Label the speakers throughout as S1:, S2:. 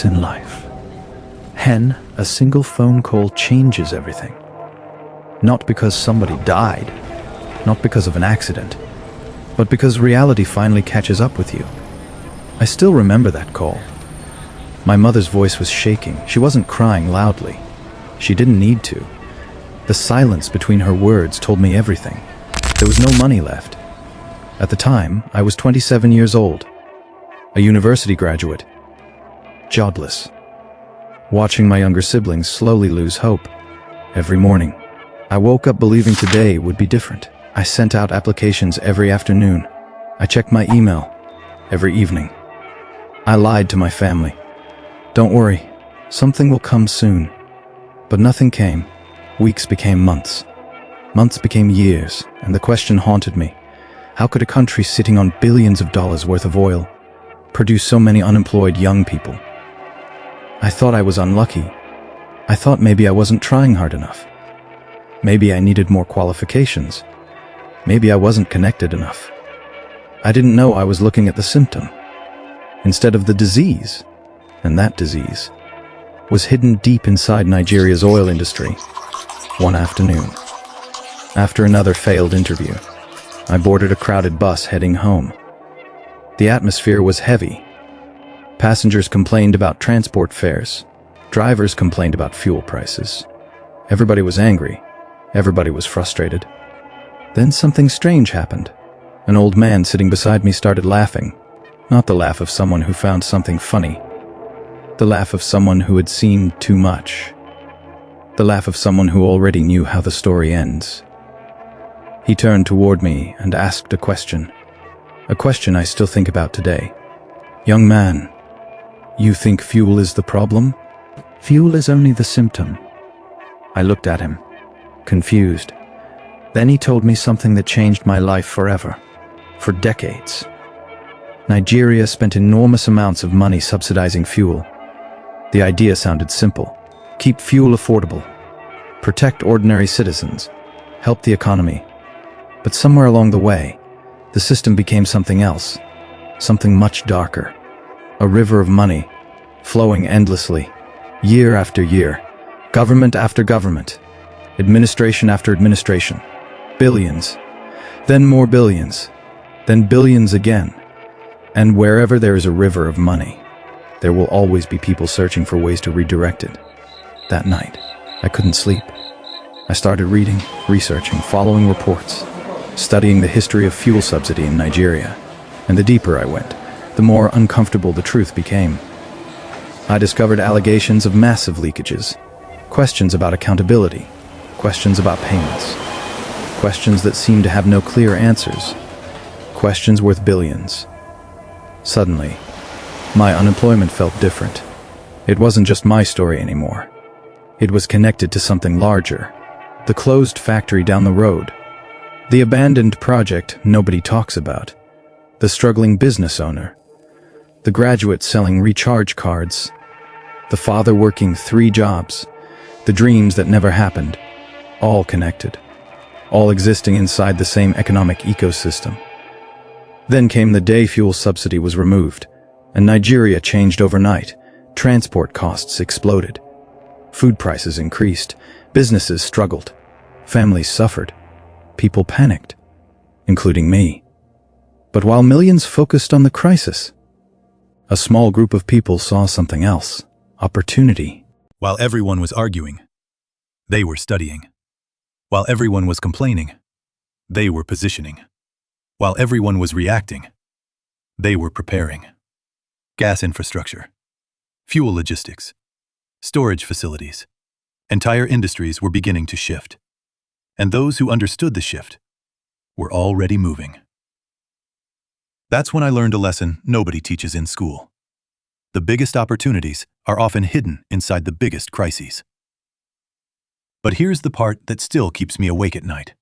S1: this in life. Hen, a single phone call changes everything. Not because somebody died, not because of an accident, but because reality finally catches up with you. I still remember that call. My mother's voice was shaking. She wasn't crying loudly. She didn't need to. The silence between her words told me everything. There was no money left. At the time, I was 27 years old, a university graduate, jobless, watching my younger siblings slowly lose hope. Every morning, I woke up believing today would be different. I sent out applications every afternoon. I checked my email every evening. I lied to my family. Don't worry, something will come soon. But nothing came. Weeks became months. Months became years, and the question haunted me. How could a country sitting on billions of dollars worth of oil produce so many unemployed young people? I thought I was unlucky. I thought maybe I wasn't trying hard enough. Maybe I needed more qualifications. Maybe I wasn't connected enough. I didn't know I was looking at the symptom instead of the disease, and that disease was hidden deep inside Nigeria's oil industry. One afternoon, after another failed interview, I boarded a crowded bus heading home. The atmosphere was heavy. Passengers complained about transport fares. Drivers complained about fuel prices. Everybody was angry. Everybody was frustrated. Then something strange happened. An old man sitting beside me started laughing. Not the laugh of someone who found something funny. The laugh of someone who had seen too much. The laugh of someone who already knew how the story ends. He turned toward me and asked a question I still think about today. "Young man, you think fuel is the problem?" "Fuel is only the symptom." I looked at him, confused. Then he told me something that changed my life forever, for decades. Nigeria spent enormous amounts of money subsidizing fuel. The idea sounded simple. Keep fuel affordable. Protect ordinary citizens. Help the economy. But somewhere along the way, the system became something else. Something much darker. A river of money, flowing endlessly, year after year. Government after government. Administration after administration. Billions. Then more billions. Then billions again. And wherever there is a river of money, there will always be people searching for ways to redirect it. That night, I couldn't sleep. I started reading, researching, following reports, studying the history of fuel subsidy in Nigeria. And the deeper I went, the more uncomfortable the truth became. I discovered allegations of massive leakages, questions about accountability, questions about payments, questions that seemed to have no clear answers, questions worth billions. Suddenly, my unemployment felt different. It wasn't just my story anymore. It was connected to something larger. The closed factory down the road. The abandoned project nobody talks about. The struggling business owner. The graduate selling recharge cards. The father working 3 jobs. The dreams that never happened. All connected. All existing inside the same economic ecosystem. Then came the day fuel subsidy was removed, and Nigeria changed overnight. Transport costs exploded. Food prices increased. Businesses struggled. Families suffered. People panicked, including me. But while millions focused on the crisis, a small group of people saw something else. Opportunity.
S2: While everyone was arguing, they were studying. While everyone was complaining, they were positioning. While everyone was reacting, they were preparing. Gas infrastructure, fuel logistics, storage facilities, entire industries were beginning to shift. And those who understood the shift were already moving. That's when I learned a lesson nobody teaches in school. The biggest opportunities are often hidden inside the biggest crises. But here's the part that still keeps me awake at night.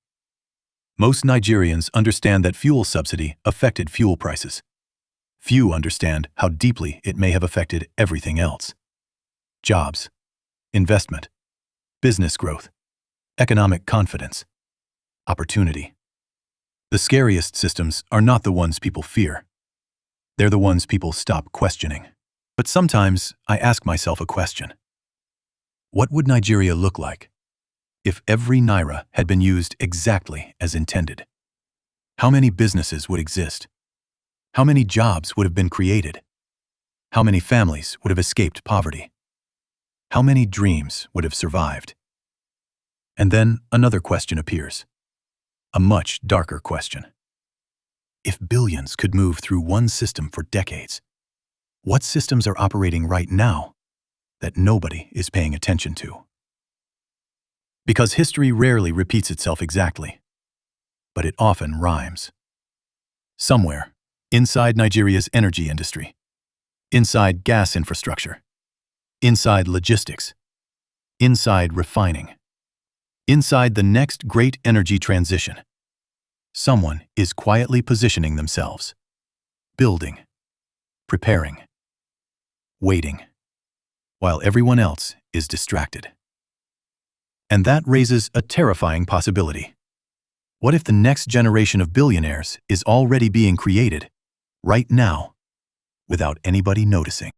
S2: Most Nigerians understand that fuel subsidy affected fuel prices. Few understand how deeply it may have affected everything else. Jobs, investment, business growth, economic confidence, opportunity. The scariest systems are not the ones people fear. They're the ones people stop questioning. But sometimes I ask myself a question. What would Nigeria look like if every Naira had been used exactly as intended? How many businesses would exist? How many jobs would have been created? How many families would have escaped poverty? How many dreams would have survived? And then another question appears. A much darker question. If billions could move through one system for decades, what systems are operating right now that nobody is paying attention to? Because history rarely repeats itself exactly, but it often rhymes. Somewhere, inside Nigeria's energy industry, inside gas infrastructure, inside logistics, inside refining, inside the next great energy transition, someone is quietly positioning themselves, building, preparing, waiting, while everyone else is distracted. And that raises a terrifying possibility. What if the next generation of billionaires is already being created, right now, without anybody noticing?